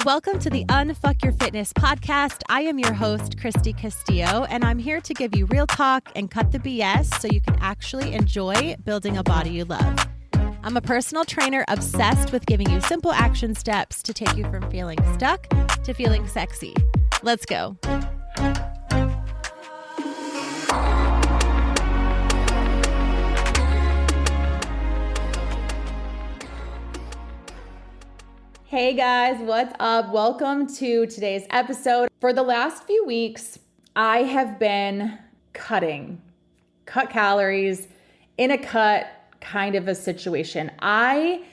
Welcome to the Unfuck Your Fitness podcast. I am your host, Christy Castillo, and I'm here to give you real talk and cut the BS so you can actually enjoy building a body you love. I'm a personal trainer obsessed with giving you simple action steps to take you from feeling stuck to feeling sexy. Let's go. Hey guys, what's up? Welcome to today's episode. For the last few weeks, I have been cut calories in a cut kind of a situation. I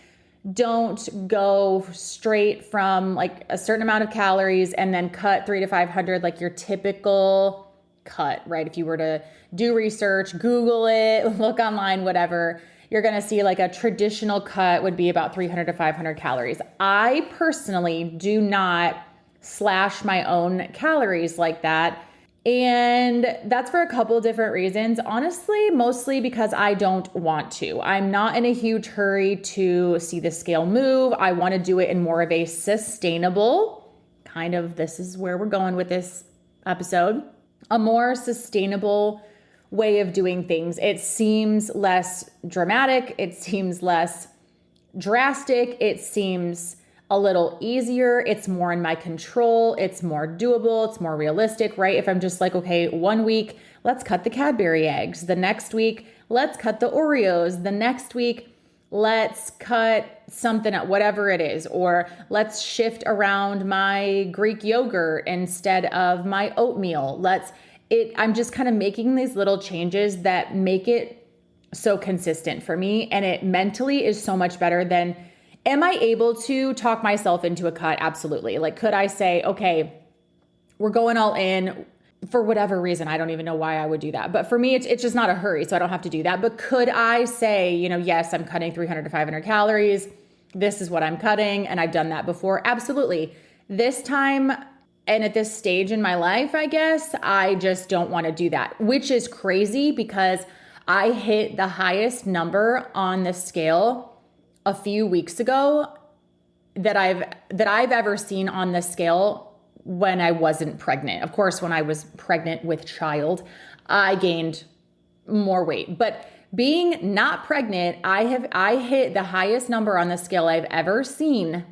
don't go straight from like a certain amount of calories and then cut 300 to 500 like your typical cut, right? If you were to do research, Google it, look online, whatever, you're going to see like a traditional cut would be about 300 to 500 calories. I personally do not slash my own calories like that. And that's for a couple of different reasons. Honestly, mostly because I don't want to. I'm not in a huge hurry to see the scale move. I want to do it in more of a sustainable kind of, this is where we're going with this episode, a more sustainable way of doing things. It seems less dramatic. It seems less drastic. It seems a little easier. It's more in my control. It's more doable. It's more realistic, right? If I'm just like, okay, 1 week, let's cut the Cadbury eggs. The next week, let's cut the Oreos. The next week, let's cut something at whatever it is, or let's shift around my Greek yogurt instead of my oatmeal. I'm just kind of making these little changes that make it so consistent for me. And it mentally is so much better than, am I able to talk myself into a cut? Absolutely. Like, could I say, okay, we're going all in for whatever reason? I don't even know why I would do that. But for me, it's just not a hurry. So I don't have to do that. But could I say, yes, I'm cutting 300 to 500 calories. This is what I'm cutting. And I've done that before. Absolutely. This time, and at this stage in my life, I guess, I just don't want to do that, which is crazy because I hit the highest number on the scale a few weeks ago that I've ever seen on the scale when I wasn't pregnant. Of course, when I was pregnant with child, I gained more weight. But being not pregnant, I hit the highest number on the scale I've ever seen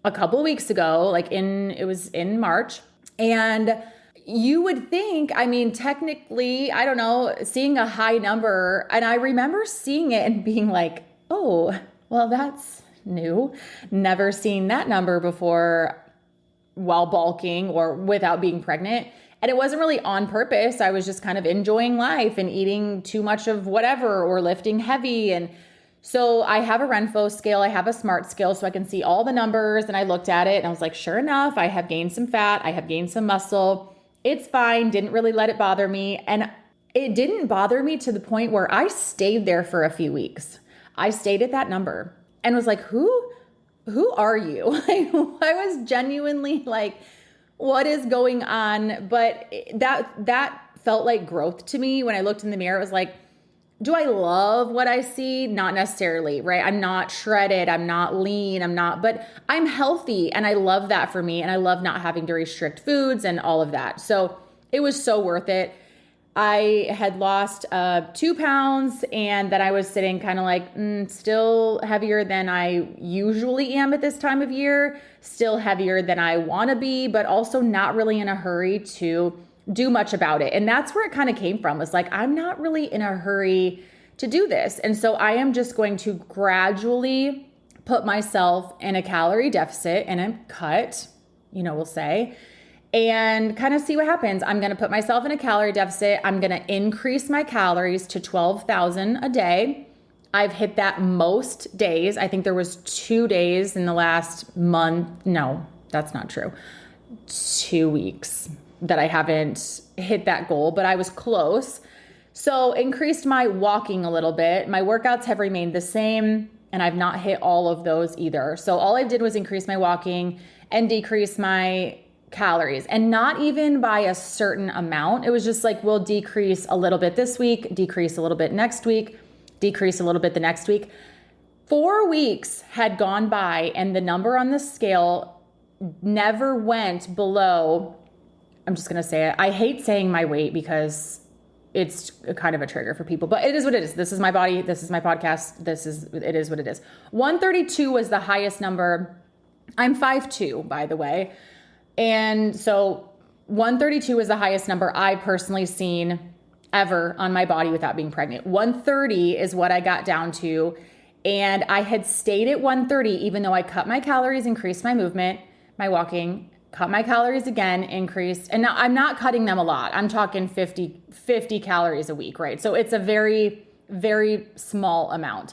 a couple of weeks ago, it was in March. And you would think, technically, I don't know, seeing a high number, and I remember seeing it and being like, oh, well, that's new. Never seen that number before while bulking or without being pregnant. And it wasn't really on purpose. I was just kind of enjoying life and eating too much of whatever or lifting heavy. And so I have a Renpho scale, I have a smart scale so I can see all the numbers, and I looked at it and I was like, sure enough, I have gained some fat, I have gained some muscle. It's fine, didn't really let it bother me. And it didn't bother me to the point where I stayed there for a few weeks. I stayed at that number and was like, who are you? I was genuinely like, what is going on? But that felt like growth to me. When I looked in the mirror, it was like, do I love what I see? Not necessarily, right? I'm not shredded. I'm not lean. But I'm healthy. And I love that for me. And I love not having to restrict foods and all of that. So it was so worth it. I had lost 2 pounds, and then I was sitting kind of like, still heavier than I usually am at this time of year, still heavier than I want to be, but also not really in a hurry to do much about it. And that's where it kind of came from. It's like, I'm not really in a hurry to do this. And so I am just going to gradually put myself in a calorie deficit and a cut, we'll say, and kind of see what happens. I'm going to put myself in a calorie deficit. I'm going to increase my calories to 12,000 a day. I've hit that most days. I think there was 2 days in the last month. No, that's not true. 2 weeks that I haven't hit that goal, but I was close. So increased my walking a little bit. My workouts have remained the same, and I've not hit all of those either. So all I did was increase my walking and decrease my calories, and not even by a certain amount. It was just like, we'll decrease a little bit this week, decrease a little bit next week, decrease a little bit the next week. 4 weeks had gone by and the number on the scale never went below, I'm just going to say it. I hate saying my weight because it's kind of a trigger for people, but it is what it is. This is my body. This is my podcast. It is what it is. 132 was the highest number. I'm 5'2", by the way. And so 132 is the highest number I personally seen ever on my body without being pregnant. 130 is what I got down to. And I had stayed at 130, even though I cut my calories, increased my movement, my walking, cut my calories again, increased. And now I'm not cutting them a lot. I'm talking 50 calories a week, right? So it's a very, very small amount.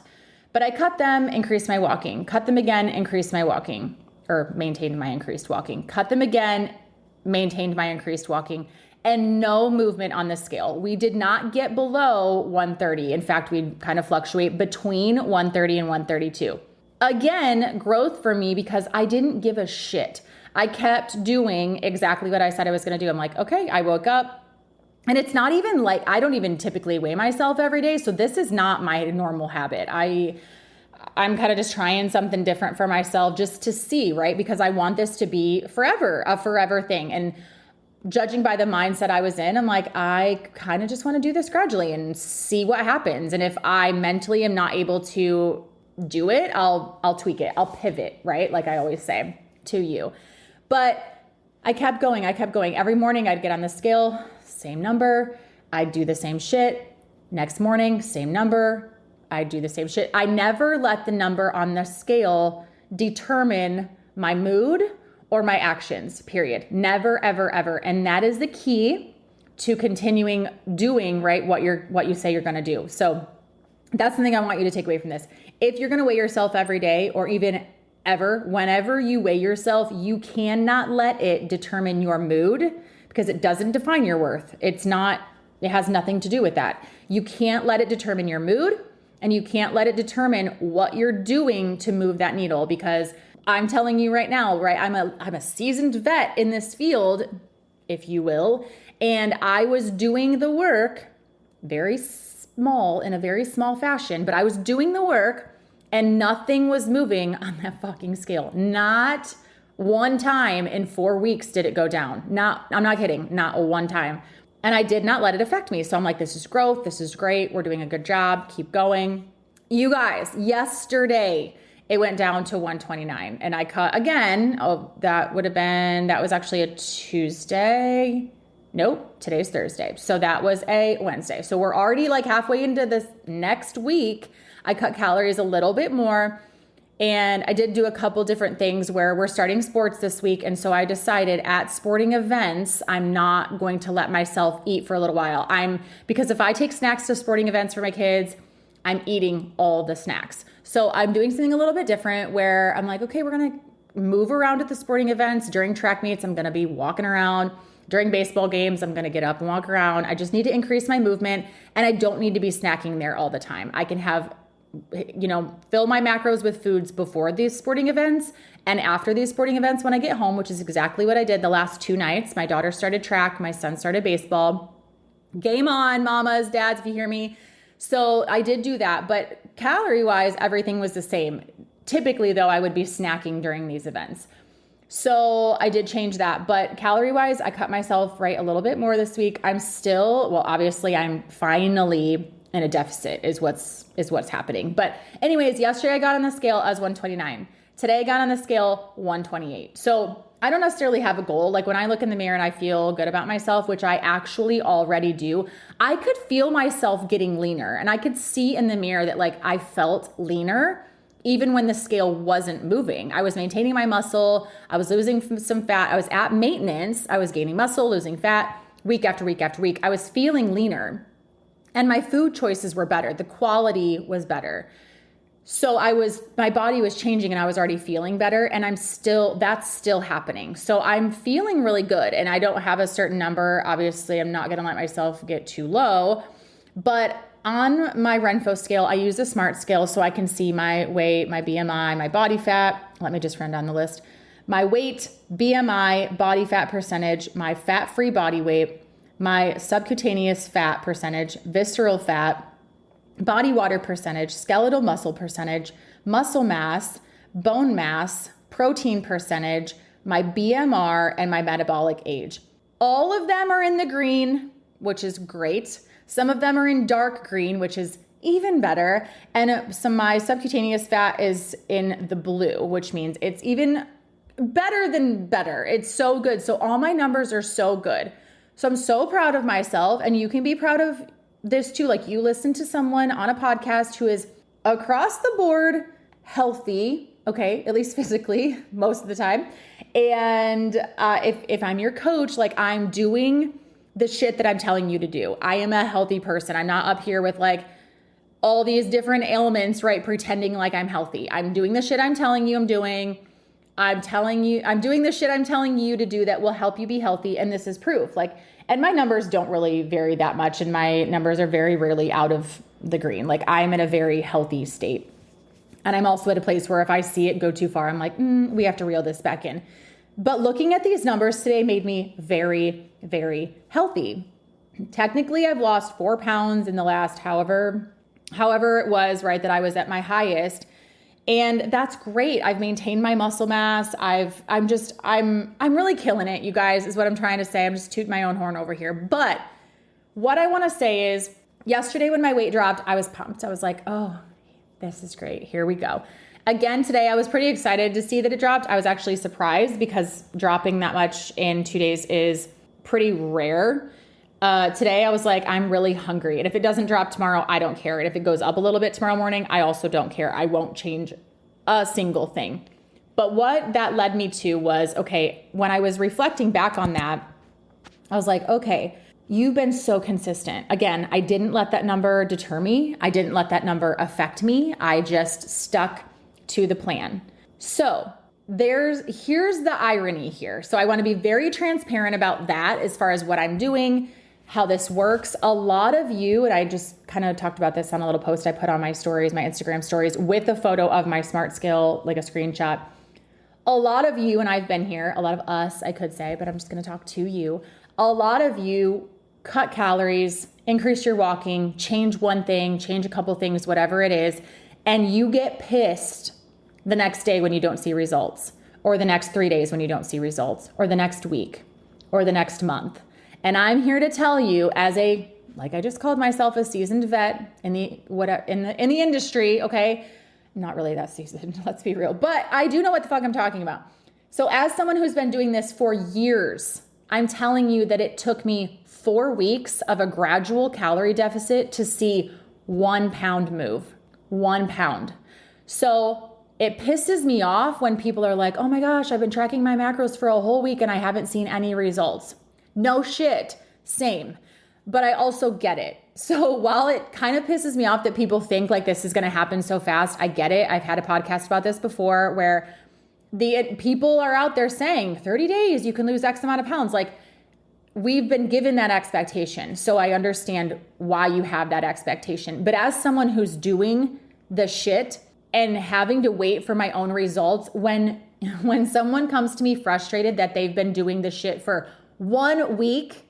But I cut them, increased my walking, cut them again, increased my walking, or maintained my increased walking, cut them again, maintained my increased walking, and no movement on the scale. We did not get below 130. In fact, we kind of fluctuate between 130 and 132. Again, growth for me because I didn't give a shit. I kept doing exactly what I said I was going to do. I'm like, okay, I woke up, and it's not even like, I don't even typically weigh myself every day. So this is not my normal habit. I'm kind of just trying something different for myself just to see, right? Because I want this to be forever, a forever thing. And judging by the mindset I was in, I'm like, I kind of just want to do this gradually and see what happens. And if I mentally am not able to do it, I'll tweak it. I'll pivot, right? Like I always say to you. But I kept going. Every morning I'd get on the scale, same number. I'd do the same shit. Next morning, same number. I'd do the same shit. I never let the number on the scale determine my mood or my actions, period. Never, ever, ever. And that is the key to continuing doing, right, what you say you're gonna do. So that's something I want you to take away from this. If you're gonna weigh yourself every day or even ever, whenever you weigh yourself, you cannot let it determine your mood because it doesn't define your worth. It has nothing to do with that. You can't let it determine your mood, and you can't let it determine what you're doing to move that needle, because I'm telling you right now, right? I'm a seasoned vet in this field, if you will, and I was doing the work in a very small fashion, but I was doing the work and nothing was moving on that fucking scale. Not one time in 4 weeks did it go down. I'm not kidding, not one time. And I did not let it affect me. So I'm like, this is growth. This is great. We're doing a good job. Keep going. You guys, yesterday it went down to 129 and I cut again. Oh, that was actually a Tuesday. Nope, today's Thursday. So that was a Wednesday. So we're already like halfway into this next week. I cut calories a little bit more. And I did do a couple different things where we're starting sports this week. And so I decided at sporting events, I'm not going to let myself eat for a little while. Because if I take snacks to sporting events for my kids, I'm eating all the snacks. So I'm doing something a little bit different where I'm like, okay, we're going to move around at the sporting events. During track meets, I'm going to be walking around. During baseball games, I'm going to get up and walk around. I just need to increase my movement, and I don't need to be snacking there all the time. I can have fill my macros with foods before these sporting events and after these sporting events when I get home, which is exactly what I did the last 2 nights. My daughter started track, my son started baseball. Game on, mamas, dads, if you hear me. So I did do that, but calorie-wise, everything was the same. Typically, though, I would be snacking during these events. So I did change that, but calorie-wise, I cut myself right a little bit more this week. Obviously, I'm finally in a deficit is what's happening. But anyways, yesterday I got on the scale as 129. Today I got on the scale 128. So I don't necessarily have a goal. Like when I look in the mirror and I feel good about myself, which I actually already do, I could feel myself getting leaner, and I could see in the mirror that like I felt leaner even when the scale wasn't moving. I was maintaining my muscle. I was losing some fat. I was at maintenance. I was gaining muscle, losing fat week after week after week. I was feeling leaner. And my food choices were better. The quality was better. So my body was changing and I was already feeling better, and that's still happening. So I'm feeling really good, and I don't have a certain number. Obviously, I'm not going to let myself get too low, but on my Renpho scale, I use a smart scale so I can see my weight, my BMI, my body fat. Let me just run down the list. My weight, BMI, body fat percentage, my fat-free body weight, my subcutaneous fat percentage, visceral fat, body water percentage, skeletal muscle percentage, muscle mass, bone mass, protein percentage, my BMR, and my metabolic age. All of them are in the green, which is great. Some of them are in dark green, which is even better. And my subcutaneous fat is in the blue, which means it's even better than better. It's so good. So all my numbers are so good. So I'm so proud of myself, and you can be proud of this too. Like, you listen to someone on a podcast who is across the board healthy, okay, at least physically most of the time. And if I'm your coach, like, I'm doing the shit that I'm telling you to do. I am a healthy person. I'm not up here with like all these different ailments, right? Pretending like I'm healthy. I'm doing the shit I'm telling you I'm doing. I'm doing the shit I'm telling you to do that will help you be healthy. And this is proof. Like, and my numbers don't really vary that much. And my numbers are very rarely out of the green. Like, I'm in a very healthy state. And I'm also at a place where if I see it go too far, I'm like, we have to reel this back in. But looking at these numbers today made me very, very healthy. Technically, I've lost 4 pounds in the last however it was, right, that I was at my highest. And that's great. I've maintained my muscle mass. I'm really killing it, you guys, is what I'm trying to say. I'm just tooting my own horn over here. But what I want to say is, yesterday when my weight dropped, I was pumped. I was like, oh, this is great. Here we go. Again, today I was pretty excited to see that it dropped. I was actually surprised because dropping that much in 2 days is pretty rare. Today I was like, I'm really hungry. And if it doesn't drop tomorrow, I don't care. And if it goes up a little bit tomorrow morning, I also don't care. I won't change a single thing. But what that led me to was, okay, when I was reflecting back on that, I was like, okay, you've been so consistent. Again, I didn't let that number deter me. I didn't let that number affect me. I just stuck to the plan. So here's the irony here. So I want to be very transparent about that as far as what I'm doing, how this works. A lot of you, and I just kind of talked about this on a little post I put on my stories, my Instagram stories, with a photo of my Smart Scale, like a screenshot. A lot of you, and I've been here, a lot of us, I could say, but I'm just going to talk to you. A lot of you cut calories, increase your walking, change one thing, change a couple things, whatever it is, and you get pissed the next day when you don't see results, or the next 3 days when you don't see results, or the next week, or the next month. And I'm here to tell you, as like I just called myself a seasoned vet in the industry, okay? Not really that seasoned, let's be real, but I do know what the fuck I'm talking about. So as someone who's been doing this for years, I'm telling you that it took me 4 weeks of a gradual calorie deficit to see 1 pound move. 1 pound. So it pisses me off when people are like, oh my gosh, I've been tracking my macros for a whole week and I haven't seen any results. No shit, same. But I also get it. So while it kind of pisses me off that people think like this is going to happen so fast, I get it. I've had a podcast about this before where the people are out there saying 30 days, you can lose X amount of pounds. Like, we've been given that expectation. So I understand why you have that expectation. But as someone who's doing the shit and having to wait for my own results, when someone comes to me frustrated that they've been doing the shit for 1 week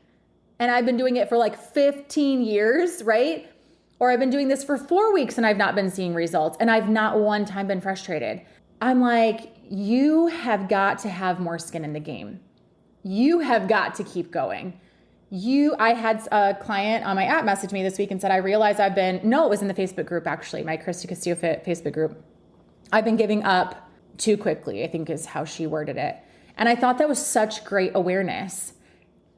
and I've been doing it for like 15 years, right? Or I've been doing this for 4 weeks and I've not been seeing results and I've not one time been frustrated. I'm like, you have got to have more skin in the game. You have got to keep going. I had a client on my app message me this week and said, I realized it was in the Facebook group actually, my Christy Castillo Fit Facebook group. I've been giving up too quickly, I think is how she worded it. And I thought that was such great awareness.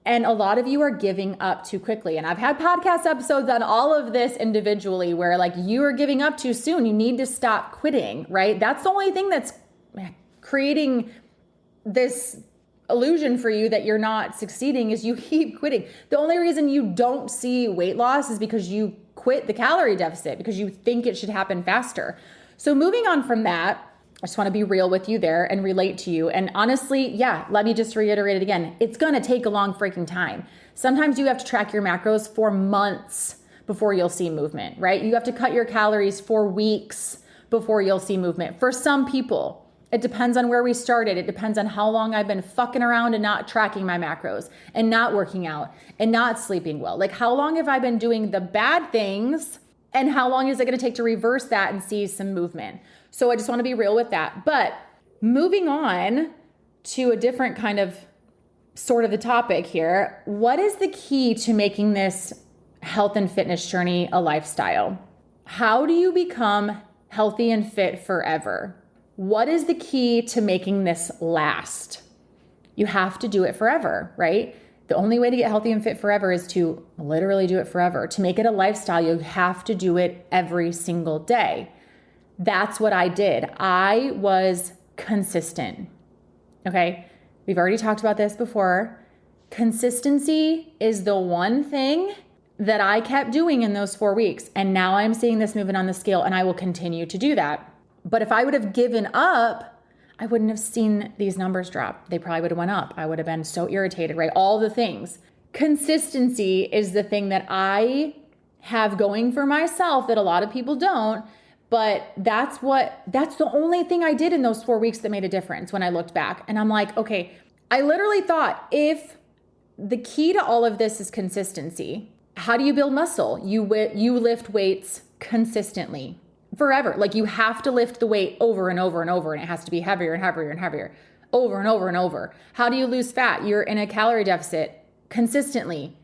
And a lot of you are giving up too quickly. And I've had podcast episodes on all of this individually where like you are giving up too soon. You need to stop quitting, right? That's the only thing that's creating this illusion for you that you're not succeeding is you keep quitting. The only reason you don't see weight loss is because you quit the calorie deficit because you think it should happen faster. So moving on from that, I just want to be real with you there and relate to you. And honestly, yeah, let me just reiterate it again. It's going to take a long freaking time. Sometimes you have to track your macros for months before you'll see movement, right? You have to cut your calories for weeks before you'll see movement. For some people, it depends on where we started. It depends on how long I've been fucking around and not tracking my macros and not working out and not sleeping well. Like, how long have I been doing the bad things and how long is it going to take to reverse that and see some movement? So I just want to be real with that. But moving on, to a different kind of sort of the topic here. What is the key to making this health and fitness journey a lifestyle? How do you become healthy and fit forever? What is the key to making this last? You have to do it forever, right? The only way to get healthy and fit forever is to literally do it forever. To make it a lifestyle, you have to do it every single day. That's what I did. I was consistent. Okay. We've already talked about this before. Consistency is the one thing that I kept doing in those 4 weeks. And now I'm seeing this movement on the scale, and I will continue to do that. But if I would have given up, I wouldn't have seen these numbers drop. They probably would have went up. I would have been so irritated, right? All the things. Consistency is the thing that I have going for myself that a lot of people don't. But that's the only thing I did in those 4 weeks that made a difference when I looked back. And I'm like, okay, I literally thought, if the key to all of this is consistency, how do you build muscle? You lift weights consistently forever. Like, you have to lift the weight over and over and over, and it has to be heavier and heavier and heavier over and over and over. How do you lose fat? You're in a calorie deficit consistently,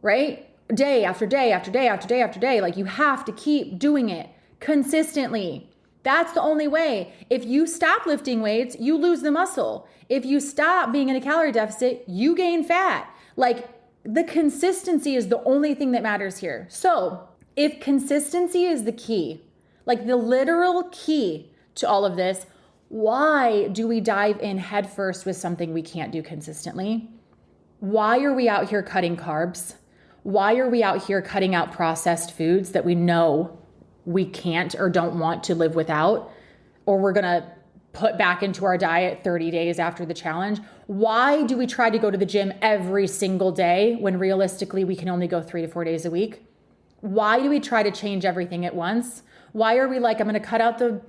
right? Day after day after day after day after day. Like, you have to keep doing it consistently. That's the only way. If you stop lifting weights, you lose the muscle. If you stop being in a calorie deficit, you gain fat. Like, the consistency is the only thing that matters here. So if consistency is the key, like the literal key to all of this, why do we dive in headfirst with something we can't do consistently? Why are we out here cutting carbs? Why are we out here cutting out processed foods that we know we can't or don't want to live without, or we're going to put back into our diet 30 days after the challenge? Why do we try to go to the gym every single day when realistically we can only go 3 to 4 days a week? Why do we try to change everything at once? Why are we like, I'm going to cut out the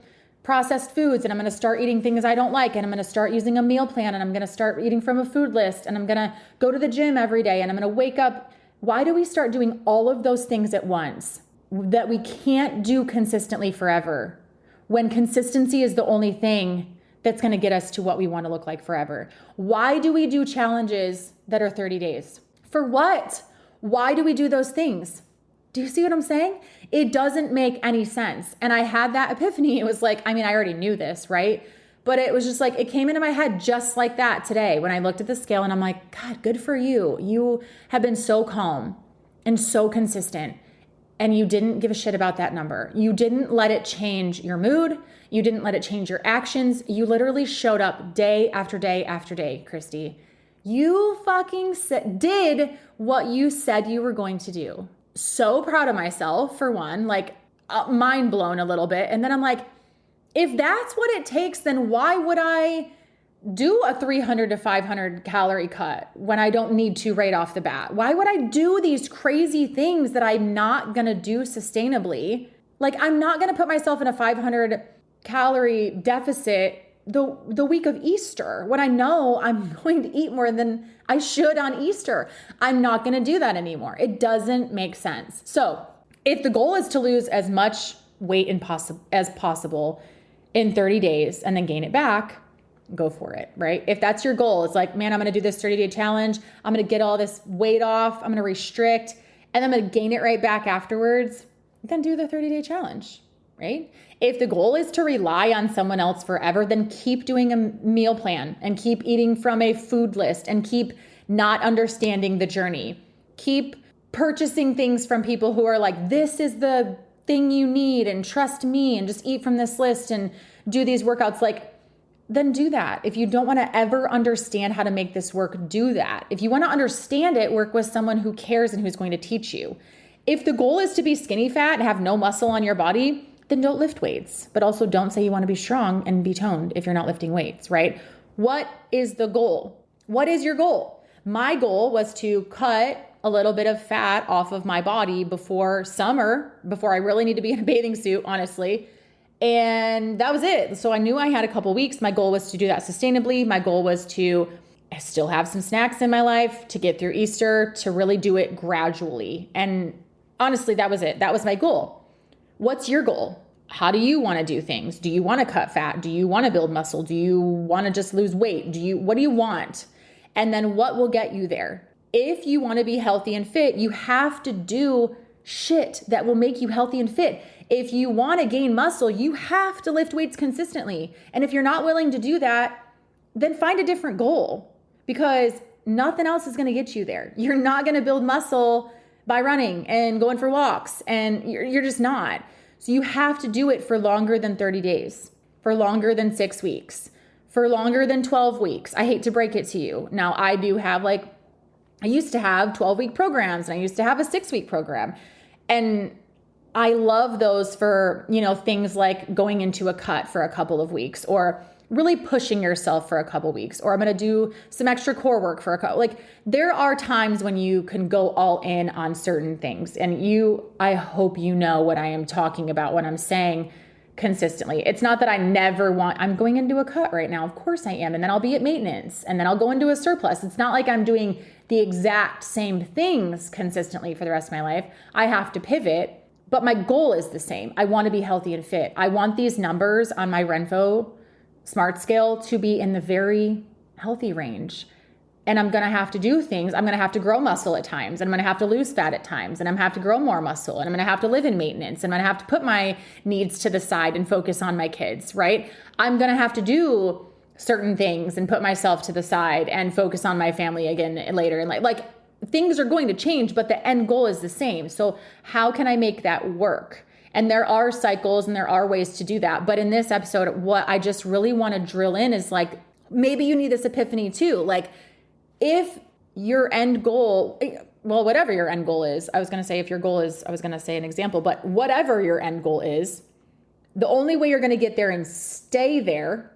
processed foods and I'm going to start eating things I don't like, and I'm going to start using a meal plan, and I'm going to start eating from a food list, and I'm going to go to the gym every day, and I'm going to wake up? Why do we start doing all of those things at once that we can't do consistently forever, when consistency is the only thing that's going to get us to what we want to look like forever? Why do we do challenges that are 30 days? For what? Why do we do those things? Do you see what I'm saying? It doesn't make any sense. And I had that epiphany. It was like, I mean, I already knew this, right? But it was just like, it came into my head just like that today when I looked at the scale, and I'm like, God, good for you. You have been so calm and so consistent. And you didn't give a shit about that number. You didn't let it change your mood. You didn't let it change your actions. You literally showed up day after day after day, Christy. You fucking did what you said you were going to do. So proud of myself, for one, like mind blown a little bit. And then I'm like, if that's what it takes, then why would I do a 300 to 500 calorie cut when I don't need to right off the bat? Why would I do these crazy things that I'm not going to do sustainably? Like, I'm not going to put myself in a 500 calorie deficit the week of Easter when I know I'm going to eat more than I should on Easter. I'm not going to do that anymore. It doesn't make sense. So if the goal is to lose as much weight as possible in 30 days and then gain it back, go for it, right? If that's your goal, it's like, man, I'm going to do this 30-day challenge. I'm going to get all this weight off. I'm going to restrict, and I'm going to gain it right back afterwards. Then do the 30-day challenge, right? If the goal is to rely on someone else forever, then keep doing a meal plan and keep eating from a food list and keep not understanding the journey. Keep purchasing things from people who are like, this is the thing you need, and trust me, and just eat from this list and do these workouts. Like, then do that. If you don't want to ever understand how to make this work, do that. If you want to understand it, work with someone who cares and who's going to teach you. If the goal is to be skinny fat and have no muscle on your body, then don't lift weights. But also don't say you want to be strong and be toned if you're not lifting weights, right? What is the goal? What is your goal? My goal was to cut a little bit of fat off of my body before summer, before I really need to be in a bathing suit, honestly. And that was it. So I knew I had a couple weeks. My goal was to do that sustainably. My goal was to still have some snacks in my life, to get through Easter, to really do it gradually. And honestly, that was it. That was my goal. What's your goal? how do you want to do things? Do you want to cut fat? Do you want to build muscle? Do you want to just lose weight? What do you want? And then what will get you there? If you want to be healthy and fit, you have to do shit that will make you healthy and fit. If you want to gain muscle, you have to lift weights consistently. And if you're not willing to do that, then find a different goal, because nothing else is going to get you there. You're not going to build muscle by running and going for walks, and you're just not. So you have to do it for longer than 30 days, for longer than 6 weeks, for longer than 12 weeks. I hate to break it to you. Now, I do have I used to have 12-week programs, and I used to have a 6-week program. And I love those for, things like going into a cut for a couple of weeks, or really pushing yourself for a couple weeks, or I'm going to do some extra core work for a couple. There are times when you can go all in on certain things. And I hope you know what I am talking about when I'm saying consistently. It's not that I'm going into a cut right now. Of course I am. And then I'll be at maintenance, and then I'll go into a surplus. It's not like I'm doing the exact same things consistently for the rest of my life. I have to pivot, but my goal is the same. I want to be healthy and fit. I want these numbers on my Renpho Smart Scale to be in the very healthy range. And I'm going to have to do things. I'm going to have to grow muscle at times, and I'm going to have to lose fat at times, and I'm going to have to grow more muscle, and I'm going to have to live in maintenance, and I'm going to have to put my needs to the side and focus on my kids, right? I'm going to have to do certain things and put myself to the side and focus on my family again later in life. Things are going to change, but the end goal is the same. So how can I make that work? And there are cycles and there are ways to do that. But in this episode, what I just really want to drill in is maybe you need this epiphany too. If your end goal, whatever your end goal is, I was going to say an example, but whatever your end goal is, the only way you're going to get there and stay there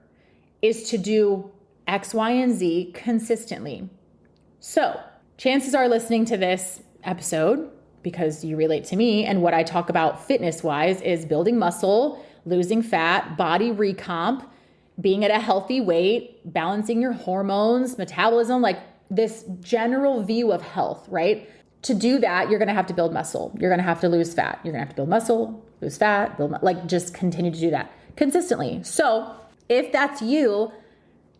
is to do X, Y, and Z consistently. So chances are listening to this episode, because you relate to me, and what I talk about fitness-wise is building muscle, losing fat, body recomp, being at a healthy weight, balancing your hormones, metabolism, this general view of health, right? To do that, you're going to have to build muscle. You're going to have to lose fat. You're going to have to build muscle, lose fat, just continue to do that consistently. So if that's you,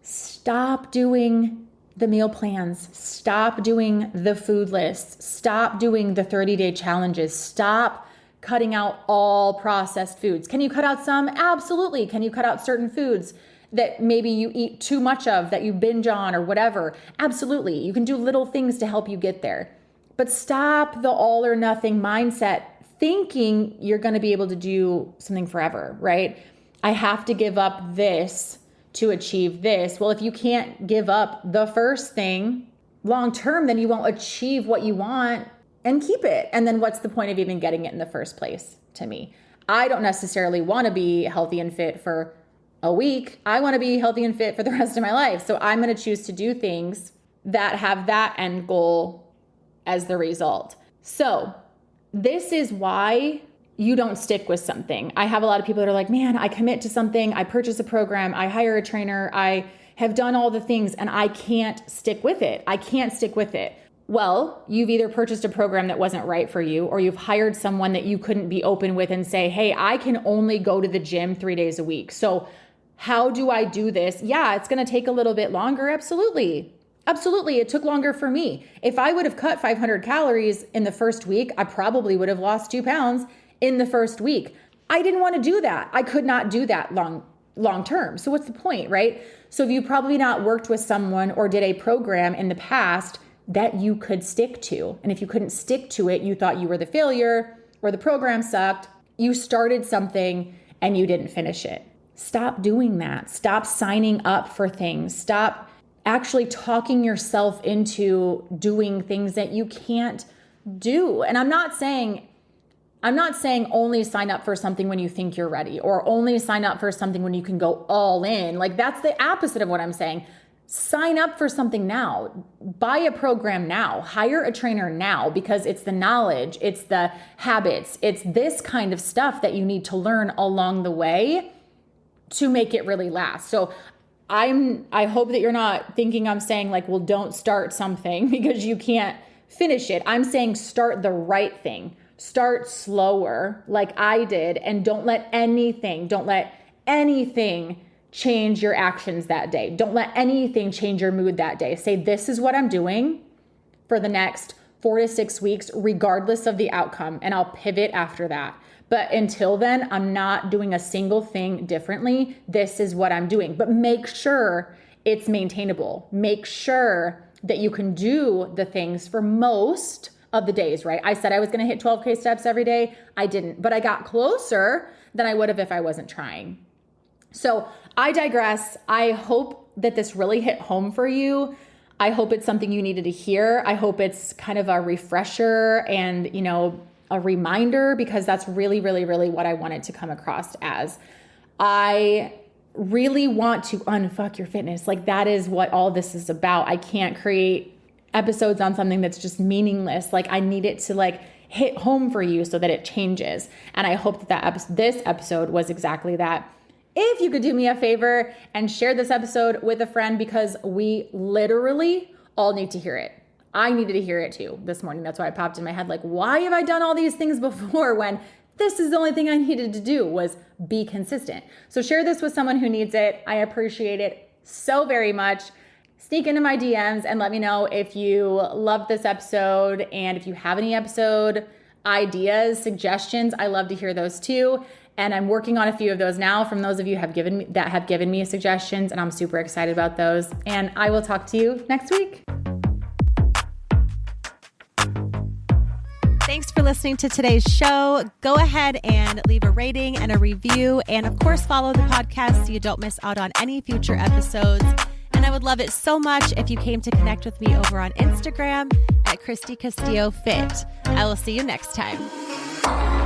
stop doing the meal plans, stop doing the food lists, stop doing the 30-day challenges, stop cutting out all processed foods. Can you cut out some? Absolutely. Can you cut out certain foods that maybe you eat too much of, that you binge on or whatever? Absolutely. You can do little things to help you get there. But stop the all or nothing mindset, thinking you're going to be able to do something forever, right? I have to give up this to achieve this. Well, if you can't give up the first thing long term, then you won't achieve what you want and keep it. And then what's the point of even getting it in the first place? To me, I don't necessarily want to be healthy and fit for a week. I want to be healthy and fit for the rest of my life. So I'm going to choose to do things that have that end goal as the result. So this is why you don't stick with something. I have a lot of people that are like, man, I commit to something. I purchase a program. I hire a trainer. I have done all the things and I can't stick with it. I can't stick with it. Well, you've either purchased a program that wasn't right for you, or you've hired someone that you couldn't be open with and say, hey, I can only go to the gym 3 days a week. So how do I do this? Yeah, it's going to take a little bit longer. Absolutely. Absolutely. It took longer for me. If I would have cut 500 calories in the first week, I probably would have lost 2 pounds in the first week. I didn't want to do that. I could not do that long term. So what's the point, right? So if you probably not worked with someone or did a program in the past that you could stick to, and if you couldn't stick to it, you thought you were the failure or the program sucked, you started something and you didn't finish it. Stop doing that. Stop signing up for things. Stop actually talking yourself into doing things that you can't do. And I'm not saying only sign up for something when you think you're ready, or only sign up for something when you can go all in. That's the opposite of what I'm saying. Sign up for something now. Buy a program now. Hire a trainer now, because it's the knowledge, it's the habits, it's this kind of stuff that you need to learn along the way to make it really last. So I hope that you're not thinking I'm saying don't start something because you can't finish it. I'm saying start the right thing. Start slower like I did, and don't let anything change your actions that day. Don't let anything change your mood that day. Say, this is what I'm doing for the next 4 to 6 weeks, regardless of the outcome, and I'll pivot after that. But until then, I'm not doing a single thing differently. This is what I'm doing. But make sure it's maintainable. Make sure that you can do the things for most of the days, right? I said I was going to hit 12K steps every day. I didn't, but I got closer than I would have if I wasn't trying. So I digress. I hope that this really hit home for you. I hope it's something you needed to hear. I hope it's kind of a refresher and, a reminder, because that's really, really, really what I wanted to come across as. I really want to unfuck your fitness. Like, that is what all this is about. I can't create episodes on something that's just meaningless. Like, I need it to hit home for you so that it changes. And I hope that this episode was exactly that. If you could do me a favor and share this episode with a friend, because we literally all need to hear it. I needed to hear it too this morning. That's why it popped in my head. Like, why have I done all these things before when this is the only thing I needed to do was be consistent? So share this with someone who needs it. I appreciate it so very much. Sneak into my DMs and let me know if you loved this episode, and if you have any episode ideas, suggestions. I love to hear those too. And I'm working on a few of those now from those of you that have given me suggestions, and I'm super excited about those. And I will talk to you next week. Thanks for listening to today's show. Go ahead and leave a rating and a review. And of course, follow the podcast so you don't miss out on any future episodes. And I would love it so much if you came to connect with me over on Instagram at Christy Castillo Fit. I will see you next time.